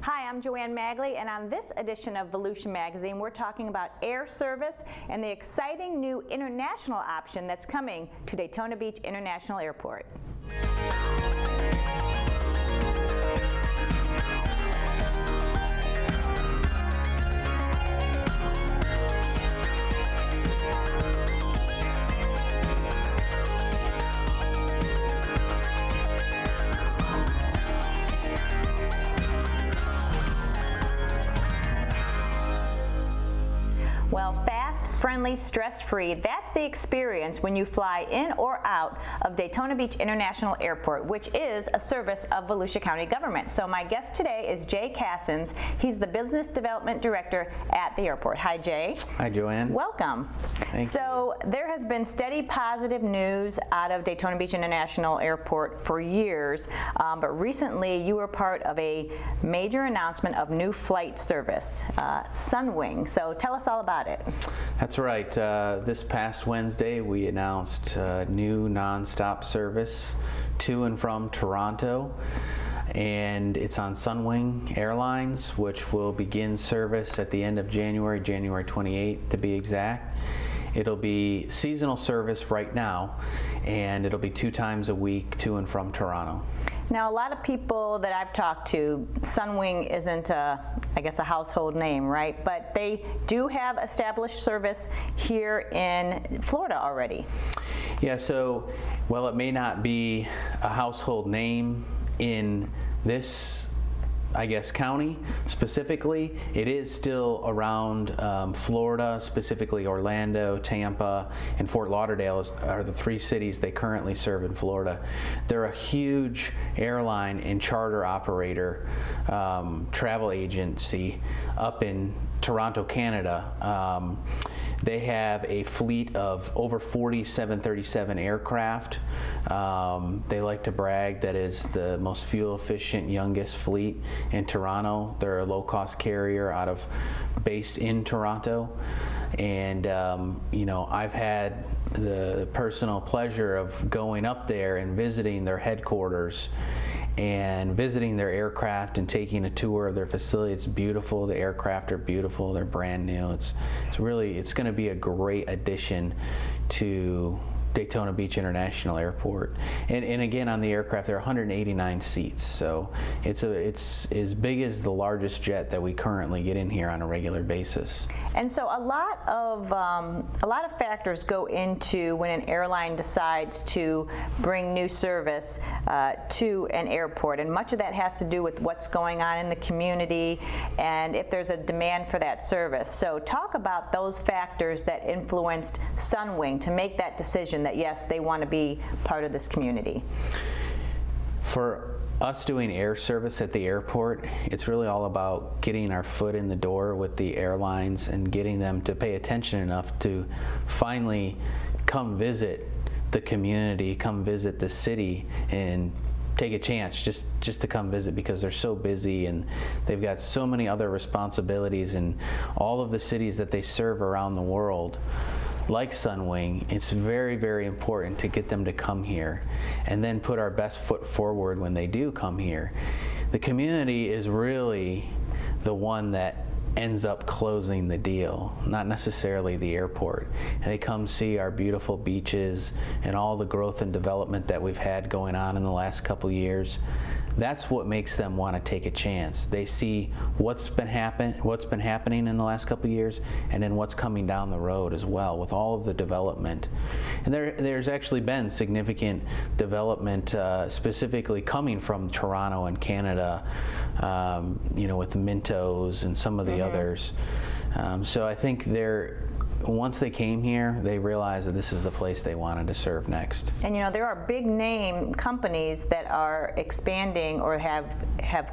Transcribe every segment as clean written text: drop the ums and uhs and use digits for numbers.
Hi, I'm Joanne Magley, and on this edition of Volusia Magazine, we're talking about air service and the exciting new international option that's coming to Daytona Beach International Airport. Well, fast, friendly, stress-free, that's the experience when you fly in or out of Daytona Beach International Airport, which is a service of Volusia County government. So my guest today is Jay Cassens. He's the Business Development Director at the airport. Hi, Jay. Hi, Joanne. Welcome. Thank you. There has been steady positive news out of Daytona Beach International Airport for years, but recently you were part of a major announcement of new flight service, Sunwing. So tell us all about it. That's right. This past Wednesday we announced new non-stop service to and from Toronto, and it's on Sunwing Airlines, which will begin service at the end of January 28th to be exact. It'll be seasonal service right now, and it'll be 2 times a week to and from Toronto. Now, a lot of people that I've talked to, Sunwing isn't, I guess, a household name, right? But they do have established service here in Florida already. Yeah, so, well, it may not be a household name in this, I guess, county specifically. It is still around Florida, specifically Orlando, Tampa, and Fort Lauderdale are the 3 cities they currently serve in Florida. They're a huge airline and charter operator, travel agency up in Toronto, Canada. They have a fleet of over 40 737 aircraft. They like to brag that is the most fuel efficient, youngest fleet in Toronto. They're a low-cost carrier based in Toronto. And you know, I've had the personal pleasure of going up there and visiting their headquarters and visiting their aircraft and taking a tour of their facility. It's beautiful. The aircraft are beautiful. They're brand new. It's going to be a great addition to Daytona Beach International Airport. And again, on the aircraft, there are 189 seats, so it's as big as the largest jet that we currently get in here on a regular basis. And so a lot of factors go into when an airline decides to bring new service to an airport, and much of that has to do with what's going on in the community and if there's a demand for that service. So talk about those factors that influenced Sunwing to make that decision that yes, they want to be part of this community. For us doing air service at the airport, it's really all about getting our foot in the door with the airlines and getting them to pay attention enough to finally come visit the community, come visit the city, and take a chance just to come visit, because they're so busy and they've got so many other responsibilities in all of the cities that they serve around the world. Like Sunwing, it's very, very important to get them to come here and then put our best foot forward when they do come here. The community is really the one that ends up closing the deal, not necessarily the airport. And they come see our beautiful beaches and all the growth and development that we've had going on in the last couple years. That's what makes them want to take a chance. They see what's been happening in the last couple of years, and then what's coming down the road as well with all of the development. And there's actually been significant development, specifically coming from Toronto and Canada, you know, with the Mintos and some of the others. So I think once they came here, they realized that this is the place they wanted to serve next. And you know, there are big name companies that are expanding or have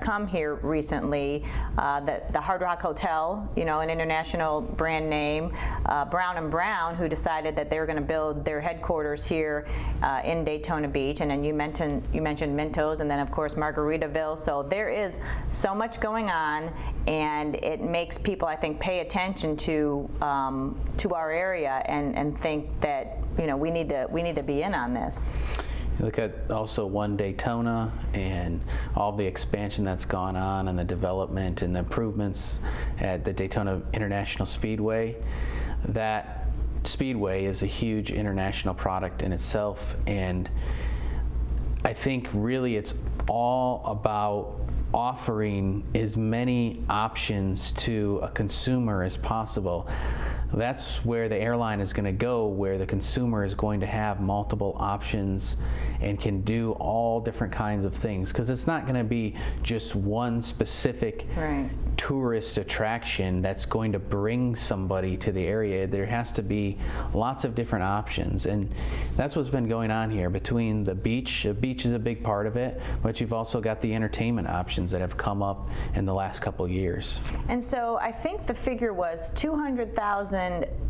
come here recently. The Hard Rock Hotel, you know, an international brand name. Brown & Brown, who decided that they were going to build their headquarters here in Daytona Beach. And then you mentioned Mintos, and then of course Margaritaville. So there is so much going on, and it makes people, I think, pay attention to our area and think that, you know, we need to be in on this. You look at also One Daytona and all the expansion that's gone on and the development and the improvements at the Daytona International Speedway. That speedway is a huge international product in itself, and I think really it's all about offering as many options to a consumer as possible. That's where the airline is going to go, where the consumer is going to have multiple options and can do all different kinds of things, because it's not going to be just one specific tourist attraction that's going to bring somebody to the area. There has to be lots of different options, and that's what's been going on here. Between the beach is a big part of it, but you've also got the entertainment options that have come up in the last couple of years. And so I think the figure was 200,000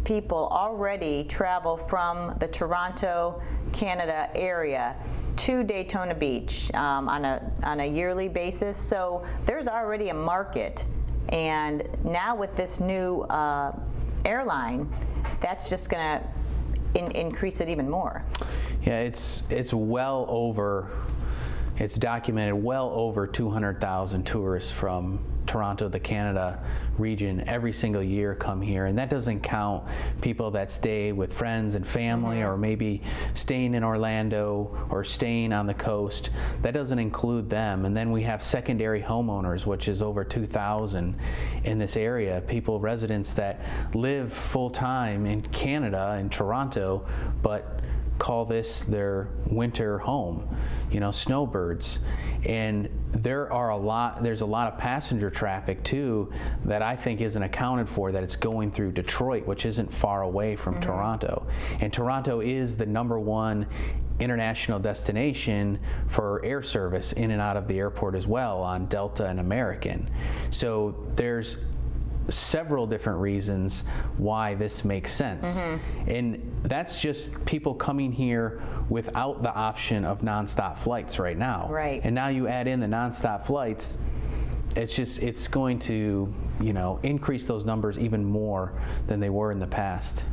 people already travel from the Toronto, Canada area to Daytona Beach on a yearly basis. So there's already a market, and now with this new airline, that's just going to increase it even more. Yeah, it's documented well over 200,000 tourists from Toronto, the Canada region, every single year come here, and that doesn't count people that stay with friends and family, or maybe staying in Orlando or staying on the coast. That doesn't include them. And then we have secondary homeowners, which is over 2,000 in this area, residents that live full-time in Canada, in Toronto, but call this their winter home, snowbirds. And there's a lot of passenger traffic too that I think isn't accounted for, that it's going through Detroit, which isn't far away from Toronto. And Toronto is the #1 international destination for air service in and out of the airport as well, on Delta and American. So there's several different reasons why this makes sense. And that's just people coming here without the option of nonstop flights right now. Right. And now you add in the nonstop flights, it's going to, increase those numbers even more than they were in the past.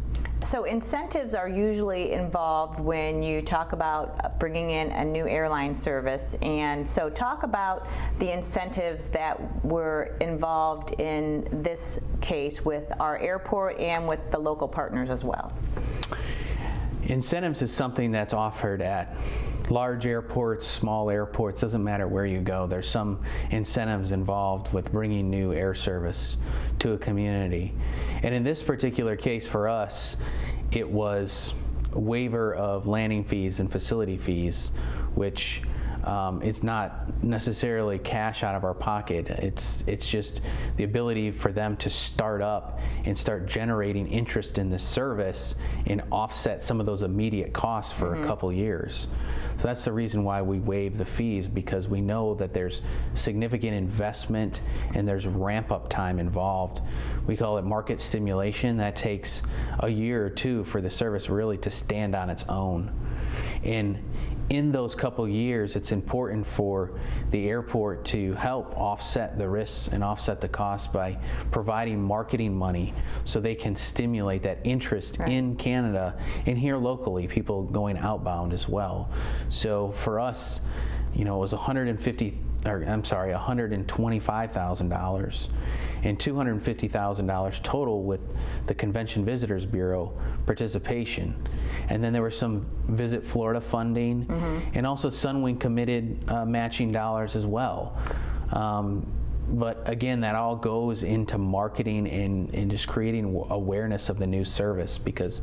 So incentives are usually involved when you talk about bringing in a new airline service. And so talk about the incentives that were involved in this case with our airport and with the local partners as well. Incentives is something that's offered at large airports, small airports, doesn't matter where you go. There's some incentives involved with bringing new air service to a community. And in this particular case for us, it was a waiver of landing fees and facility fees, which it's not necessarily cash out of our pocket. It's just the ability for them to start up and start generating interest in this service and offset some of those immediate costs for a couple years. So that's the reason why we waive the fees, because we know that there's significant investment and there's ramp-up time involved. We call it market stimulation. That takes a year or two for the service really to stand on its own. And in those couple years, it's important for the airport to help offset the risks and offset the costs by providing marketing money so they can stimulate that interest in Canada and here locally, people going outbound as well. So for us, it was $125,000 and $250,000 total with the Convention Visitors Bureau participation. And then there was some Visit Florida funding and also Sunwing committed matching dollars as well. But again, that all goes into marketing and just creating awareness of the new service, because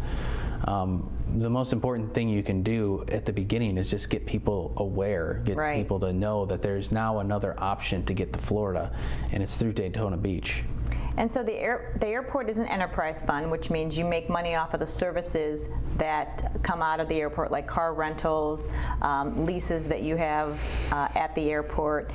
the most important thing you can do at the beginning is just get people aware, get people to know that there's now another option to get to Florida, and it's through Daytona Beach. And so the airport is an enterprise fund, which means you make money off of the services that come out of the airport, like car rentals, leases that you have at the airport,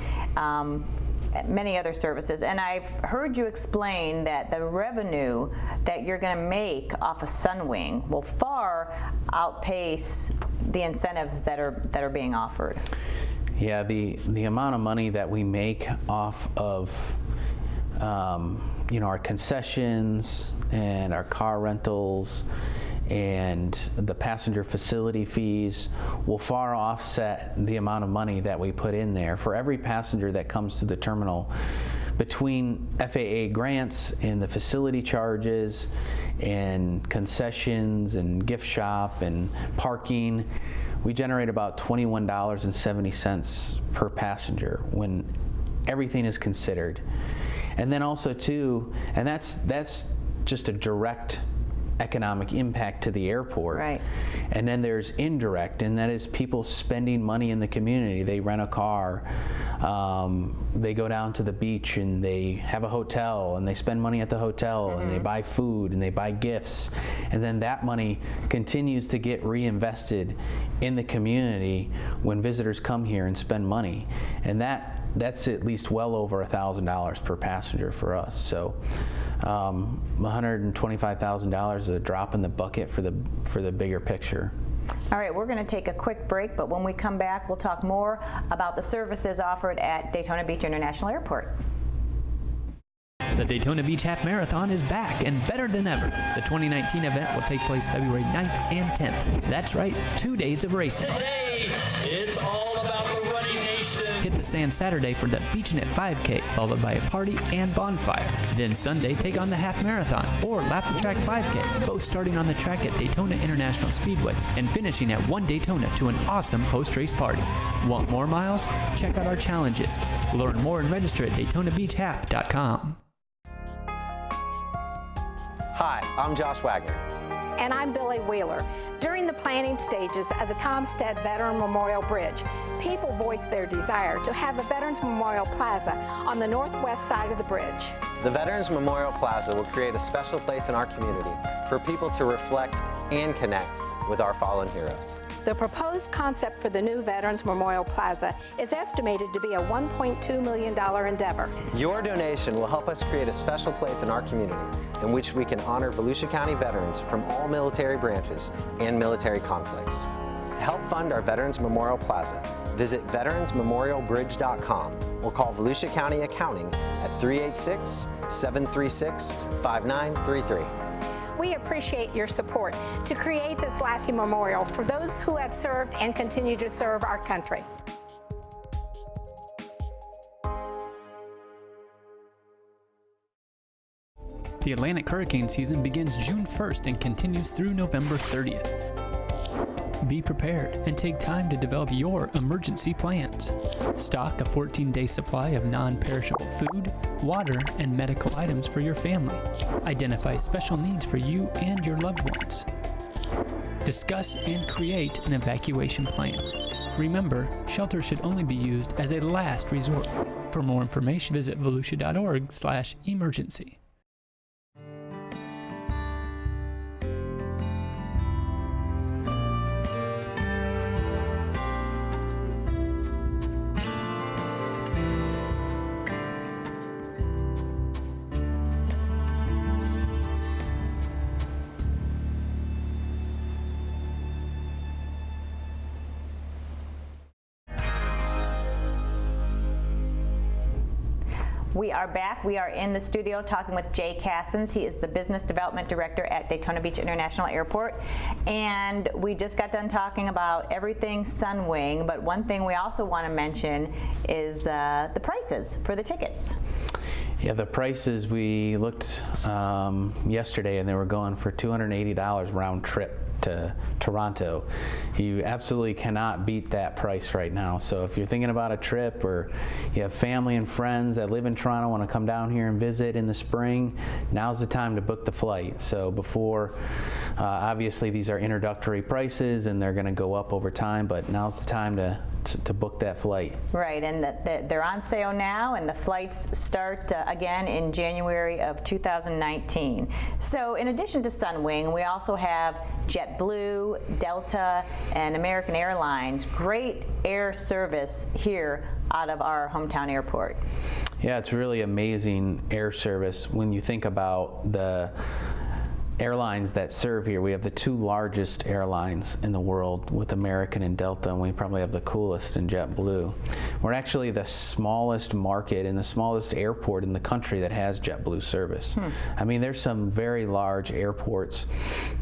many other services. And I've heard you explain that the revenue that you're going to make off of Sunwing will far outpace the incentives that are being offered. Yeah, the amount of money that we make off of our concessions and our car rentals and the passenger facility fees will far offset the amount of money that we put in there. For every passenger that comes to the terminal, between FAA grants and the facility charges and concessions and gift shop and parking, we generate about $21.70 per passenger when everything is considered. And then also too, and that's just a direct economic impact to the airport. Right. And then there's indirect, and that is people spending money in the community. They rent a car, they go down to the beach and they have a hotel and they spend money at the hotel, and they buy food and they buy gifts, and then that money continues to get reinvested in the community when visitors come here and spend money. And that's at least well over $1,000 per passenger for us. So $125,000 is a drop in the bucket for the bigger picture. All right, we're going to take a quick break, but when we come back, we'll talk more about the services offered at Daytona Beach International Airport. The Daytona Beach Half Marathon is back and better than ever. The 2019 event will take place February 9th and 10th. That's right, 2 days of racing. Hey, it's all about the running nation. Hit the sand Saturday for the Beachin' It 5K, followed by a party and bonfire. Then Sunday, take on the Half Marathon or Lap the Track 5K, both starting on the track at Daytona International Speedway and finishing at One Daytona to an awesome post-race party. Want more miles? Check out our challenges. Learn more and register at DaytonaBeachHalf.com. Hi, I'm Josh Wagner. And I'm Billy Wheeler. During the planning stages of the Tomstead Veteran Memorial Bridge, people voiced their desire to have a Veterans Memorial Plaza on the northwest side of the bridge. The Veterans Memorial Plaza will create a special place in our community for people to reflect and connect with our fallen heroes. The proposed concept for the new Veterans Memorial Plaza is estimated to be a $1.2 million endeavor. Your donation will help us create a special place in our community in which we can honor Volusia County veterans from all military branches and military conflicts. To help fund our Veterans Memorial Plaza, visit veteransmemorialbridge.com or call Volusia County Accounting at 386-736-5933. We appreciate your support to create this lasting memorial for those who have served and continue to serve our country. The Atlantic hurricane season begins June 1st and continues through November 30th. Be prepared and take time to develop your emergency plans. Stock a 14-day supply of non-perishable food, water, and medical items for your family. Identify special needs for you and your loved ones. Discuss and create an evacuation plan. Remember, shelter should only be used as a last resort. For more information, visit volusia.org/emergency. We are back. We are in the studio talking with Jay Cassens. He is the Business Development Director at Daytona Beach International Airport. And we just got done talking about everything Sunwing, but one thing we also want to mention is the prices for the tickets. Yeah, the prices, we looked yesterday and they were going for $280 round trip to Toronto. You absolutely cannot beat that price right now. So if you're thinking about a trip, or you have family and friends that live in Toronto, want to come down here and visit in the spring, now's the time to book the flight. So before, obviously these are introductory prices and they're going to go up over time, but now's the time to book that flight. Right, and they're on sale now, and the flights start again in January of 2019. So in addition to Sunwing, we also have JetBlue, Delta, and American Airlines. Great air service here out of our hometown airport. Yeah, it's really amazing air service when you think about the airlines that serve here. We have the two largest airlines in the world with American and Delta, and we probably have the coolest in JetBlue. We're actually the smallest market and the smallest airport in the country that has JetBlue service. I mean, there's some very large airports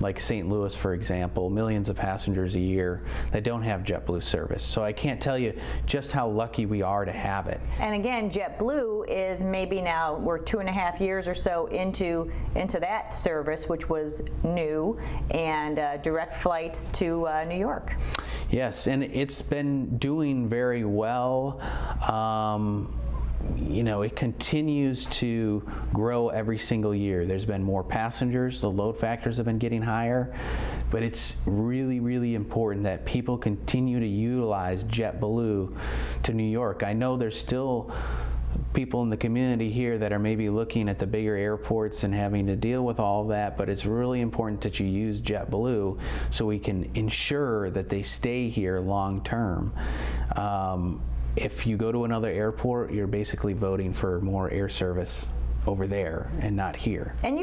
like St. Louis, for example, millions of passengers a year that don't have JetBlue service. So I can't tell you just how lucky we are to have it. And again, JetBlue is maybe now we're 2.5 years or so into that service, which was new, and direct flights to New York. Yes, and it's been doing very well. You know, it continues to grow every single year. There's been more passengers, the load factors have been getting higher, but it's really, really important that people continue to utilize JetBlue to New York. I know there's still people in the community here that are maybe looking at the bigger airports and having to deal with all of that, but it's really important that you use JetBlue so we can ensure that they stay here long term. If you go to another airport, you're basically voting for more air service over there and not here. And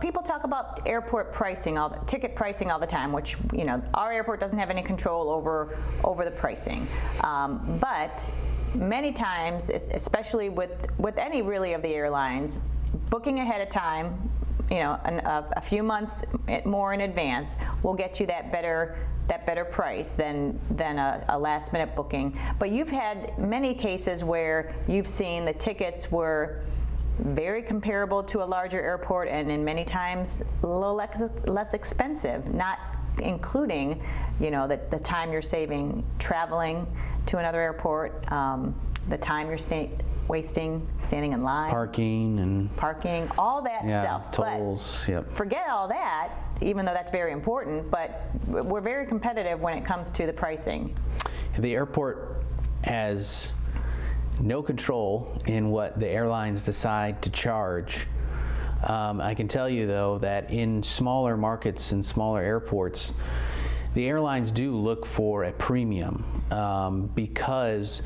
people talk about airport pricing, ticket pricing all the time, which, you know, our airport doesn't have any control over the pricing. But many times, especially with any really of the airlines, booking ahead of time, you know, a few months more in advance will get you that better price than a last minute booking. But you've had many cases where you've seen the tickets were very comparable to a larger airport, and in many times a little less expensive, not including, you know, the time you're saving traveling to another airport, the time you're wasting standing in line, parking, all that stuff. Tolls. But forget all that, even though that's very important, but we're very competitive when it comes to the pricing. The airport has no control in what the airlines decide to charge. I can tell you, though, that in smaller markets and smaller airports, the airlines do look for a premium because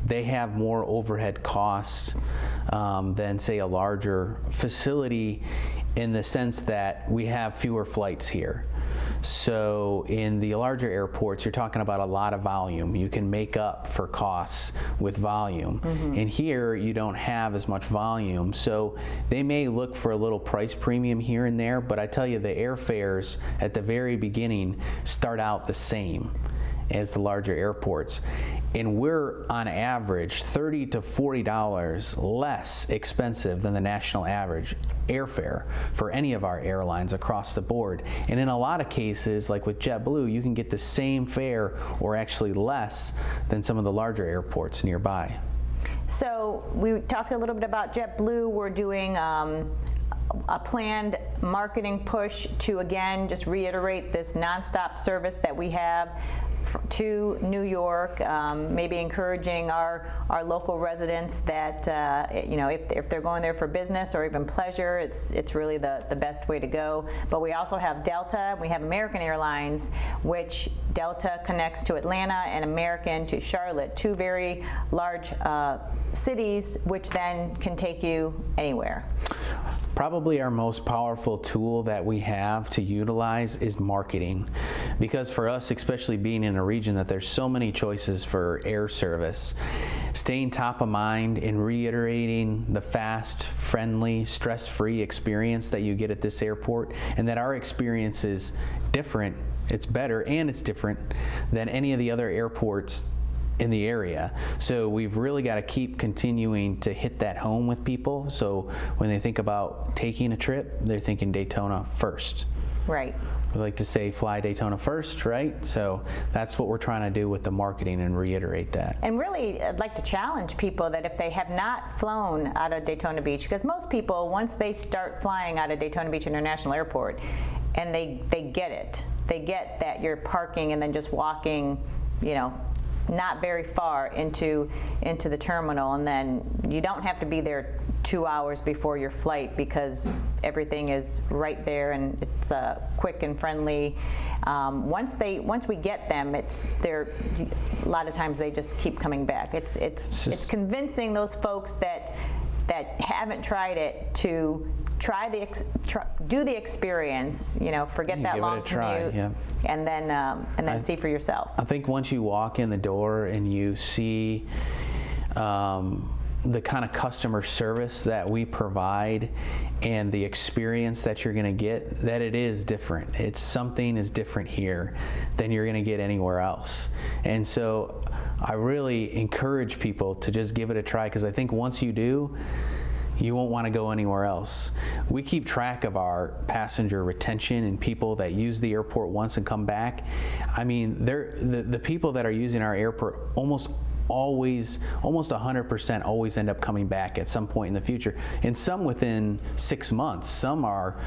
they have more overhead costs than, say, a larger facility, in the sense that we have fewer flights here. So in the larger airports, you're talking about a lot of volume. You can make up for costs with volume. And here, you don't have as much volume. So they may look for a little price premium here and there, but I tell you, the airfares at the very beginning start out the same as the larger airports. And we're on average $30 to $40 less expensive than the national average airfare for any of our airlines across the board. And in a lot of cases, like with JetBlue, you can get the same fare or actually less than some of the larger airports nearby. So we talked a little bit about JetBlue. We're doing a planned marketing push to, again, just reiterate this nonstop service that we have to New York, maybe encouraging our local residents that you know, if they're going there for business or even pleasure, it's really the best way to go. But we also have Delta, we have American Airlines, which Delta connects to Atlanta and American to Charlotte, two very large cities, which then can take you anywhere. Probably our most powerful tool that we have to utilize is marketing, because for us, especially being in a region that there's so many choices for air service, staying top of mind and reiterating the fast, friendly, stress-free experience that you get at this airport, and that our experience is different, it's better, and it's different than any of the other airports in the area. So we've really got to keep continuing to hit that home with people. So when they think about taking a trip, they're thinking Daytona first. Right. We like to say fly Daytona first, right? So that's what we're trying to do with the marketing and reiterate that. And really, I'd like to challenge people that if they have not flown out of Daytona Beach, because most people, once they start flying out of Daytona Beach International Airport, and they get it. They get that you're parking and then just walking, you know, not very far into the terminal, and then you don't have to be there 2 hours before your flight because everything is right there and it's quick and friendly. Once we get them, a lot of times they just keep coming back. It's convincing those folks that that haven't tried it to do the experience, forget that give long it a try, commute, yeah. and then see for yourself. I think once you walk in the door and you see the kind of customer service that we provide and the experience that you're going to get, that it is different. Something is different here than you're going to get anywhere else. And so I really encourage people to just give it a try, because I think once you do, you won't want to go anywhere else. We keep track of our passenger retention and people that use the airport once and come back. I mean, the people that are using our airport almost 100% always end up coming back at some point in the future, and some within 6 months. Some are,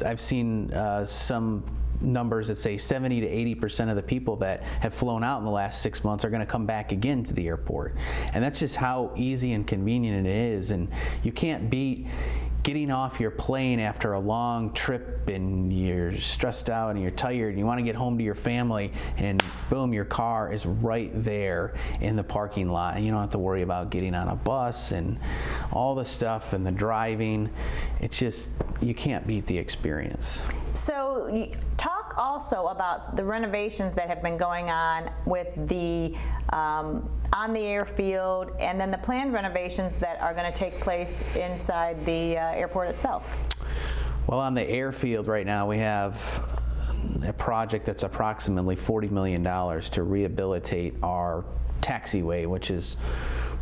I've seen some numbers that say 70 to 80% of the people that have flown out in the last 6 months are going to come back again to the airport. And that's just how easy and convenient it is. And you can't beat getting off your plane after a long trip and you're stressed out and you're tired and you want to get home to your family, and boom, your car is right there in the parking lot, and you don't have to worry about getting on a bus and all the stuff and the driving. It's just, you can't beat the experience. So talk also about the renovations that have been going on with the on the airfield, and then the planned renovations that are going to take place inside the airport itself. Well, on the airfield right now, we have a project that's approximately $40 million to rehabilitate our taxiway, which is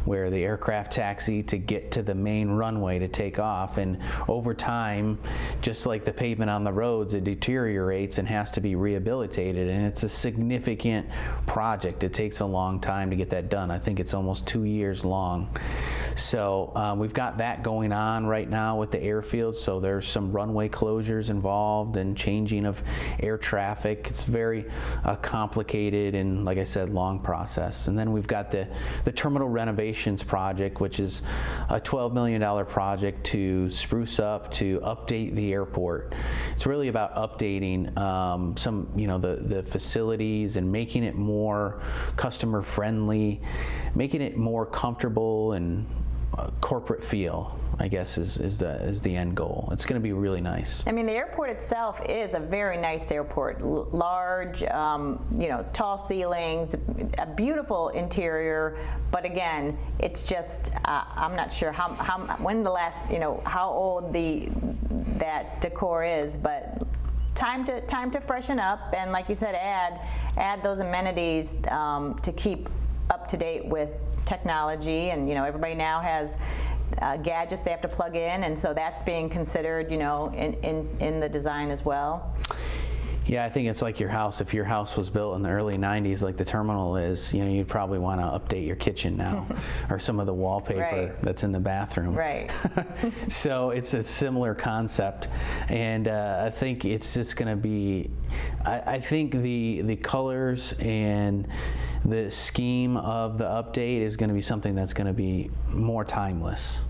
where the aircraft taxi to get to the main runway to take off. And over time, just like the pavement on the roads, it deteriorates and has to be rehabilitated, and it's a significant project. It takes a long time to get that done. I think it's almost 2 years long. So we've got that going on right now with the airfield, so there's some runway closures involved and changing of air traffic. It's very complicated and, like I said, long process. And then we've got the terminal renovation project, which is a $12 million project to spruce up, to update the airport. It's really about updating some, the facilities and making it more customer friendly, making it more comfortable and corporate feel, I guess, is the end goal. It's going to be really nice. I mean, the airport itself is a very nice airport. Large, tall ceilings, a beautiful interior. But again, it's just I'm not sure when the last, how old that decor is, but time to freshen up, and like you said, add those amenities to keep up to date with technology. And everybody now has gadgets they have to plug in, and so that's being considered in the design as well. Yeah, I think it's like your house. If your house was built in the early 90s like the terminal is, you'd probably want to update your kitchen now or some of the wallpaper right. that's in the bathroom. Right. So it's a similar concept, and I think it's just going to be, I think the colors and the scheme of the update is going to be something that's going to be more timeless.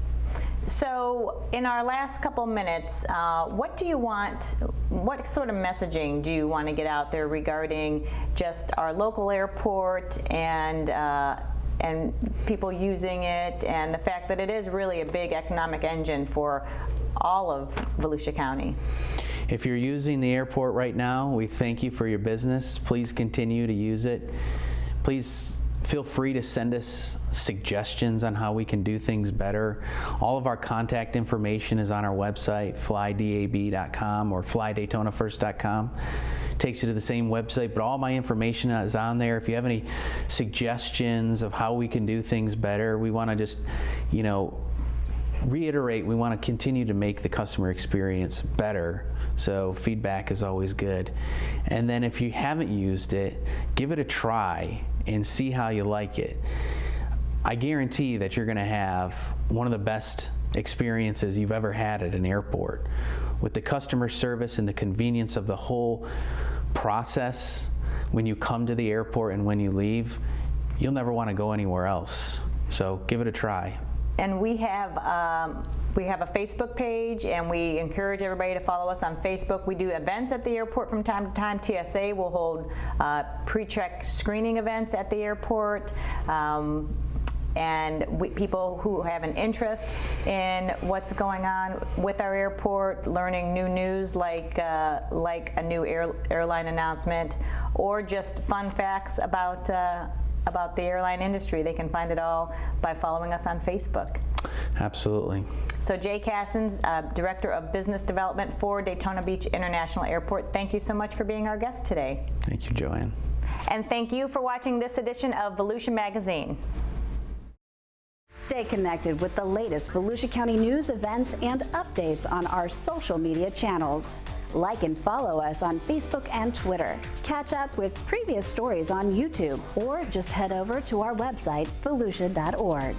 So in our last couple minutes, what sort of messaging do you want to get out there regarding just our local airport and people using it, and the fact that it is really a big economic engine for all of Volusia County? If you're using the airport right now, we thank you for your business. Please continue to use it. Please feel free to send us suggestions on how we can do things better. All of our contact information is on our website, flydab.com or flydaytonafirst.com. Takes you to the same website, but all my information is on there. If you have any suggestions of how we can do things better, we want to just, reiterate, we want to continue to make the customer experience better. So feedback is always good. And then if you haven't used it, give it a try and see how you like it. I guarantee that you're going to have one of the best experiences you've ever had at an airport. With the customer service and the convenience of the whole process, when you come to the airport and when you leave, you'll never want to go anywhere else. So give it a try. And we have a Facebook page, and we encourage everybody to follow us on Facebook. We do events at the airport from time to time. TSA will hold pre-check screening events at the airport. and people who have an interest in what's going on with our airport, learning new news like a new airline announcement, or just fun facts about the airline industry. They can find it all by following us on Facebook. Absolutely. So Jay Cassens, Director of Business Development for Daytona Beach International Airport, thank you so much for being our guest today. Thank you, Joanne. And thank you for watching this edition of Volusia Magazine. Stay connected with the latest Volusia County news, events, and updates on our social media channels. Like and follow us on Facebook and Twitter. Catch up with previous stories on YouTube, or just head over to our website, volusia.org.